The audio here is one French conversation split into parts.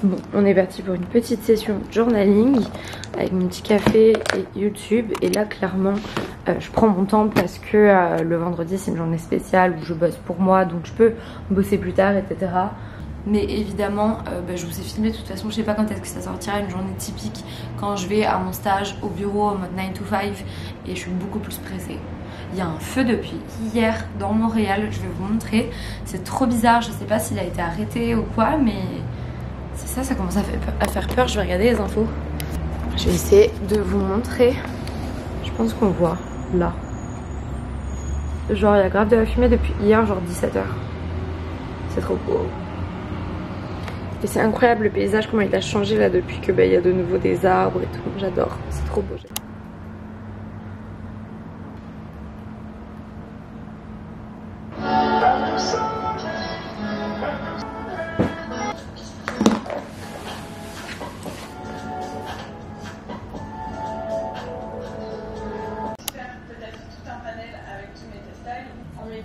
Bon, on est parti pour une petite session journaling avec mon petit café et YouTube. Et là, clairement, je prends mon temps parce que le vendredi, c'est une journée spéciale où je bosse pour moi, donc je peux bosser plus tard, etc. Mais évidemment, je vous ai filmé de toute façon, je sais pas quand est-ce que ça sortira, une journée typique quand je vais à mon stage au bureau en mode 9 to 5 et je suis beaucoup plus pressée. Il y a un feu depuis hier dans Montréal, je vais vous montrer. C'est trop bizarre, je sais pas s'il a été arrêté ou quoi, mais c'est ça, ça commence à faire peur. Je vais regarder les infos. Je vais essayer de vous montrer. Je pense qu'on voit là. Genre il y a grave de la fumée depuis hier, genre 17 h. C'est trop beau. Et c'est incroyable le paysage, comment il a changé là depuis que il y a de nouveau des arbres et tout. J'adore, c'est trop beau.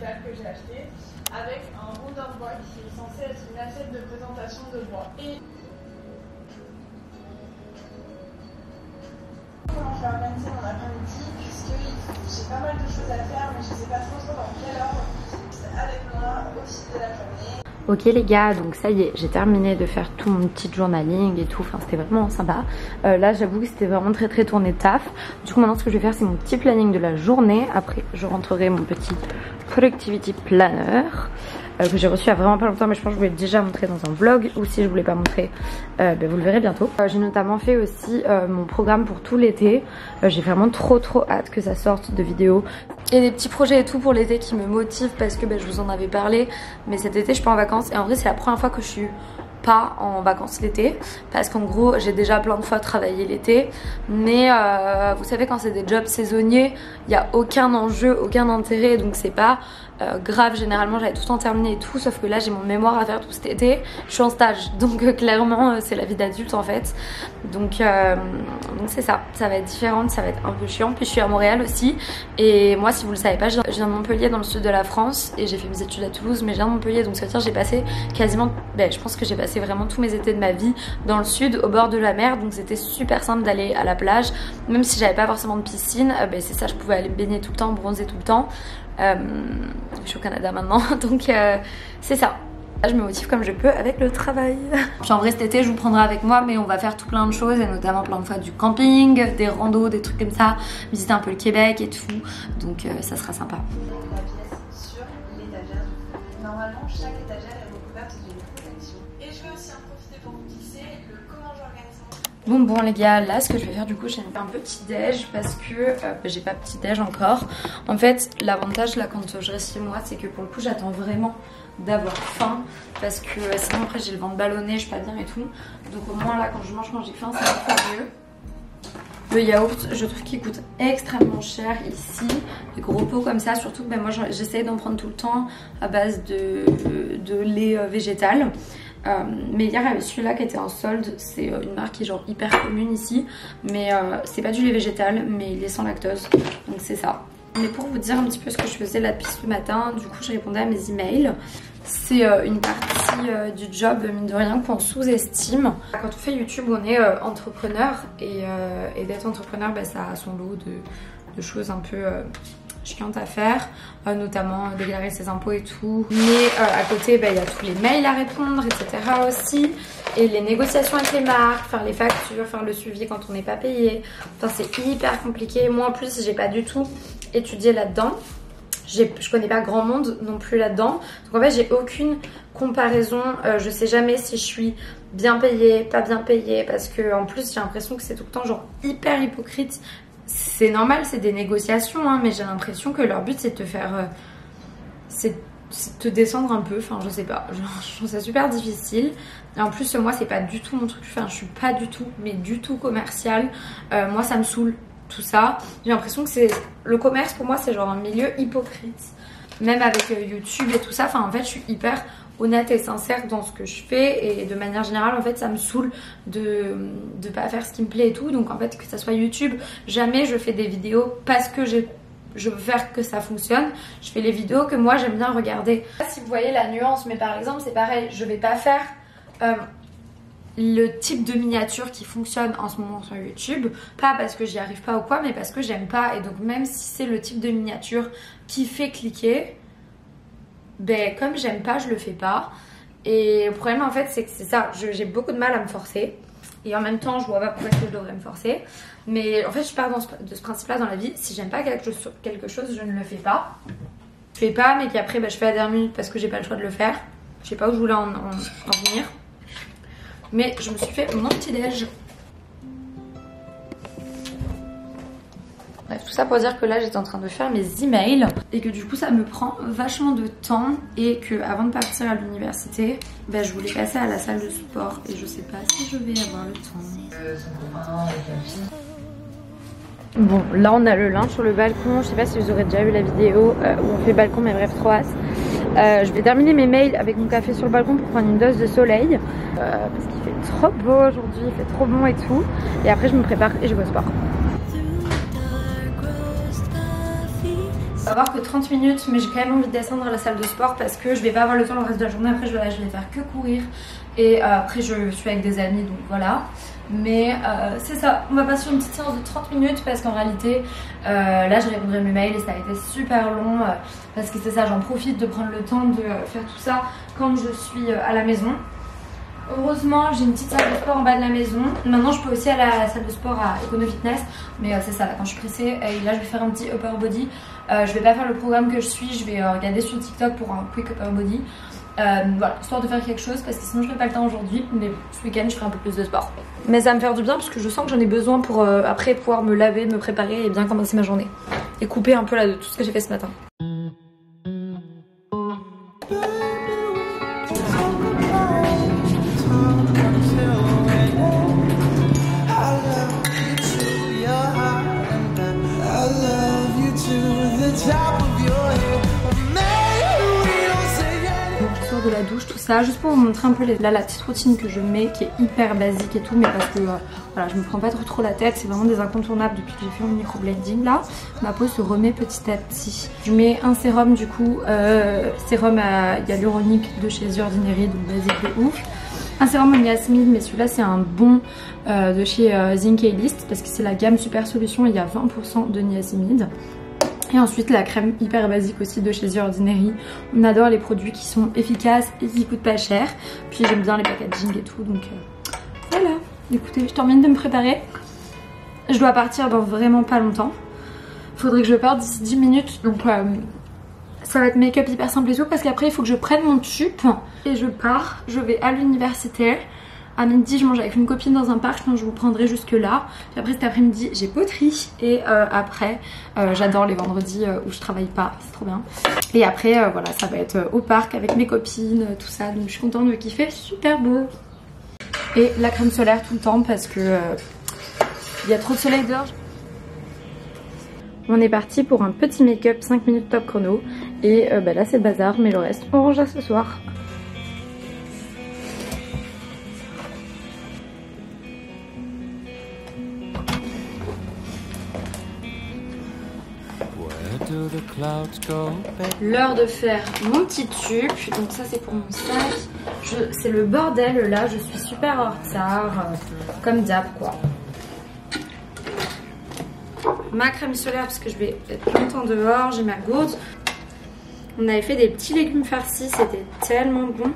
Que j'ai acheté avec un rondin de bois qui est censé être une assiette de présentation de bois. Et comment je vais organiser mon après-midi puisque j'ai pas mal de choses à faire mais je sais pas trop dans quelle heure. C'est avec moi au fil de la journée. Ok les gars, donc ça y est, j'ai terminé de faire tout mon petit journaling et tout, enfin c'était vraiment sympa. Là j'avoue que c'était vraiment très tourné taf. Du coup maintenant ce que je vais faire c'est mon petit planning de la journée. Après je rentrerai mon petit productivity planner que j'ai reçu il y a vraiment pas longtemps, mais je pense que je vous l'ai déjà montré dans un vlog, ou si je vous l'ai pas montré vous le verrez bientôt. J'ai notamment fait aussi mon programme pour tout l'été. J'ai vraiment trop hâte que ça sorte de vidéos. Et des petits projets et tout pour l'été qui me motivent parce que je vous en avais parlé, mais cet été je suis pas en vacances et en vrai c'est la première fois que je suis pas en vacances l'été parce qu'en gros j'ai déjà plein de fois travaillé l'été, mais vous savez quand c'est des jobs saisonniers il n'y a aucun enjeu, aucun intérêt, donc c'est pas grave. Généralement j'avais tout le temps terminé et tout, sauf que là j'ai mon mémoire à faire tout cet été, je suis en stage, donc clairement c'est la vie d'adulte en fait, donc c'est ça, ça va être différent, ça va être un peu chiant. Puis je suis à Montréal aussi, et moi si vous le savez pas, je viens de Montpellier dans le sud de la France et j'ai fait mes études à Toulouse, mais je viens de Montpellier, donc ça veut dire j'ai passé quasiment, je pense que j'ai passé vraiment tous mes étés de ma vie dans le sud au bord de la mer, donc c'était super simple d'aller à la plage, même si j'avais pas forcément de piscine, c'est ça, je pouvais aller me baigner tout le temps, bronzer tout le temps. Je suis au Canada maintenant, donc c'est ça. Je me motive comme je peux avec le travail. Puis en vrai cet été je vous prendrai avec moi, mais on va faire tout plein de choses et notamment plein de fois du camping, des randos, des trucs comme ça, visiter un peu le Québec et tout, donc ça sera sympa. La pièce sur l'étagère. Normalement chaque étagère est recouverte d'une protection. Et je vais aussi en profiter pour vous glisser le comment j'organise mon... Bon les gars, là ce que je vais faire du coup, j'ai un petit déj parce que j'ai pas petit déj encore. En fait l'avantage là quand je reste chez moi, c'est que pour le coup j'attends vraiment d'avoir faim parce que sinon après j'ai le ventre ballonné, je suis pas bien et tout, donc au moins là quand je mange quand j'ai faim ça va faire mieux. Le yaourt je trouve qu'il coûte extrêmement cher ici, les gros pots comme ça, surtout que moi j'essaye d'en prendre tout le temps à base de lait végétal. Mais hier il y avait celui-là qui était en solde, c'est une marque qui est genre hyper commune ici, mais c'est pas du lait végétal mais il est sans lactose, donc c'est ça. Mais pour vous dire un petit peu ce que je faisais là depuis ce matin, du coup je répondais à mes emails. C'est une partie du job, mine de rien, qu'on sous-estime. Quand on fait YouTube, on est entrepreneur et d'être entrepreneur, ça a son lot de choses un peu chiantes à faire, notamment déclarer ses impôts et tout. Mais à côté, il y a tous les mails à répondre, etc. aussi. Et les négociations avec les marques, faire les factures, faire le suivi quand on n'est pas payé. Enfin, c'est hyper compliqué. Moi, en plus, j'ai pas du tout étudié là-dedans. Je connais pas grand monde non plus là-dedans. Donc en fait, j'ai aucune comparaison. Je sais jamais si je suis bien payée, pas bien payée. Parce que en plus, j'ai l'impression que c'est tout le temps genre hyper hypocrite. C'est normal, c'est des négociations, hein, mais j'ai l'impression que leur but c'est de te faire... c'est de te descendre un peu, enfin je sais pas, je trouve ça super difficile. Et en plus moi c'est pas du tout mon truc, enfin je suis pas du tout, mais du tout commercial. Moi ça me saoule tout ça. J'ai l'impression que c'est... Le commerce pour moi c'est genre un milieu hypocrite. Même avec YouTube et tout ça, enfin en fait je suis hyper honnête et sincère dans ce que je fais, et de manière générale en fait ça me saoule de pas faire ce qui me plaît et tout. Donc en fait que ça soit YouTube, jamais je fais des vidéos parce que j'ai je veux faire que ça fonctionne, je fais les vidéos que moi j'aime bien regarder. Si vous voyez la nuance, mais par exemple c'est pareil, je vais pas faire le type de miniature qui fonctionne en ce moment sur YouTube, pas parce que j'y arrive pas ou quoi, mais parce que j'aime pas. Et donc même si c'est le type de miniature qui fait cliquer, ben comme j'aime pas, je le fais pas. Et le problème en fait c'est que c'est ça, j'ai beaucoup de mal à me forcer. Et en même temps je vois pas pourquoi je devrais me forcer. Mais en fait je pars de ce principe là dans la vie, si j'aime pas quelque chose je ne le fais pas. Je fais pas, mais qu'après je fais à la dernière minute parce que j'ai pas le choix de le faire. Je sais pas où je voulais en venir. Mais je me suis fait mon petit déj. Bref, tout ça pour dire que là j'étais en train de faire mes emails et que du coup ça me prend vachement de temps et que avant de partir à l'université, je voulais passer à la salle de sport et je sais pas si je vais avoir le temps. Bon, là on a le linge sur le balcon. Je sais pas si vous aurez déjà vu la vidéo où on fait balcon, mais bref, trop hâte. Je vais terminer mes mails avec mon café sur le balcon pour prendre une dose de soleil parce qu'il fait trop beau aujourd'hui, il fait trop bon et tout. Et après je me prépare et je vais au sport. On va voir que 30 minutes, mais j'ai quand même envie de descendre à la salle de sport parce que je vais pas avoir le temps le reste de la journée. Après je vais faire que courir et après je suis avec des amis, donc voilà. Mais c'est ça, on va passer sur une petite séance de 30 minutes parce qu'en réalité là je répondrai mes mails et ça a été super long parce que c'est ça, j'en profite de prendre le temps de faire tout ça quand je suis à la maison. Heureusement j'ai une petite salle de sport en bas de la maison. Maintenant je peux aussi aller à la salle de sport à Econo Fitness, mais c'est ça, là, quand je suis pressée et là je vais faire un petit upper body. Je vais pas faire le programme que je suis, je vais regarder sur TikTok pour un quick upper body. Voilà, histoire de faire quelque chose parce que sinon je n'aurai pas le temps aujourd'hui, mais ce week-end je ferai un peu plus de sport. Mais ça va me faire du bien parce que je sens que j'en ai besoin pour après pouvoir me laver, me préparer et bien commencer ma journée. Et couper un peu là de tout ce que j'ai fait ce matin. De la douche, tout ça, juste pour vous montrer un peu la petite routine que je mets qui est hyper basique et tout, mais parce que voilà, je me prends pas trop la tête, c'est vraiment des incontournables depuis que j'ai fait mon microblading. Là ma peau se remet petit à petit. Je mets un sérum du coup, sérum hyaluronique de chez The Ordinary, donc basique de ouf. Un sérum au niacinamide, mais celui-là c'est un bon de chez Zinc List parce que c'est la gamme Super Solution et il y a 20% de niacinamide. Et ensuite la crème hyper basique aussi de chez The Ordinary. On adore les produits qui sont efficaces et qui coûtent pas cher. Puis j'aime bien les packaging et tout, donc voilà. Écoutez, je termine de me préparer. Je dois partir dans vraiment pas longtemps. Faudrait que je parte d'ici 10 minutes, donc ça va être make-up hyper simple et tout parce qu'après il faut que je prenne mon tube et je pars. Je vais à l'université. À midi je mange avec une copine dans un parc, donc je vous prendrai jusque là. Puis après cet après-midi j'ai poterie et après j'adore les vendredis où je travaille pas, c'est trop bien. Et après voilà, ça va être au parc avec mes copines, tout ça, donc je suis contente de kiffer, super beau. Et la crème solaire tout le temps parce que il y a trop de soleil dehors. On est parti pour un petit make-up 5 minutes top chrono et là c'est le bazar, mais le reste on rangera ce soir. L'heure de faire mon petit tube, donc ça c'est pour mon sac. C'est le bordel là, je suis super en retard, comme d'hab quoi. Ma crème solaire parce que je vais être longtemps dehors, j'ai ma gourde. On avait fait des petits légumes farcis, c'était tellement bon.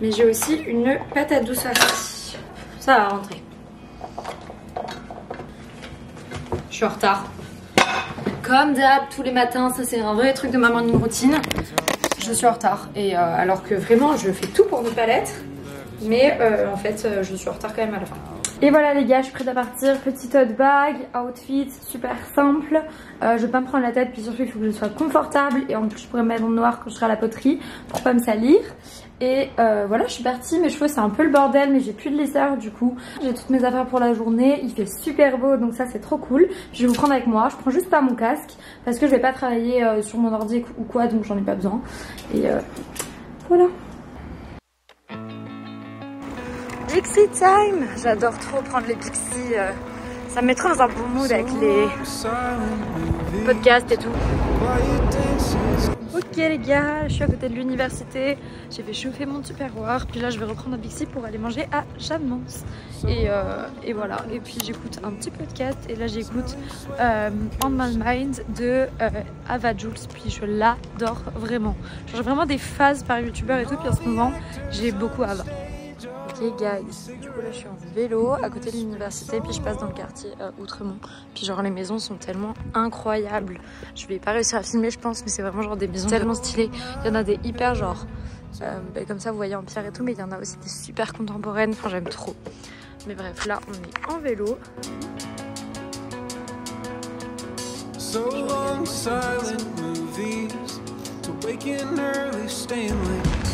Mais j'ai aussi une patate douce farcie. Ça va rentrer. Je suis en retard. Comme d'hab, tous les matins, ça c'est un vrai truc de ma morning routine. Je suis en retard. Et alors que vraiment, je fais tout pour ne pas l'être. Mais en fait, je suis en retard quand même à la fin. Et voilà les gars, je suis prête à partir. Petit tote bag, outfit super simple. Je vais pas me prendre la tête, puis surtout il faut que je sois confortable. Et en plus, je pourrais me mettre en noir quand je serai à la poterie pour pas me salir. Et voilà, je suis partie, mes cheveux c'est un peu le bordel, mais j'ai plus de lisseur du coup. J'ai toutes mes affaires pour la journée, il fait super beau, donc ça c'est trop cool. Je vais vous prendre avec moi, je prends juste pas mon casque parce que je vais pas travailler sur mon ordi ou quoi, donc j'en ai pas besoin. Et voilà. Pixie time! J'adore trop prendre les Pixie Ça me met trop dans un bon mood avec les podcasts et tout. Ok les gars, je suis à côté de l'université, j'ai fait chauffer mon tupperware, puis là je vais reprendre un Bixi pour aller manger à Jamance. Et voilà, et puis j'écoute un petit podcast et là j'écoute On My Mind de Ava Jules, puis je l'adore vraiment. J'ai vraiment des phases par youtubeur et tout, puis en ce moment j'ai beaucoup Ava. Ok guys, du coup là je suis en vélo à côté de l'université, puis je passe dans le quartier Outremont, puis genre les maisons sont tellement incroyables. Je vais pas réussir à filmer je pense, mais c'est vraiment genre des maisons tellement stylées. Il y en a des hyper genre comme ça vous voyez en pierre et tout, mais il y en a aussi des super contemporaines, enfin j'aime trop. Mais bref, là on est en vélo. So long, silent movies, to waking early, staying late.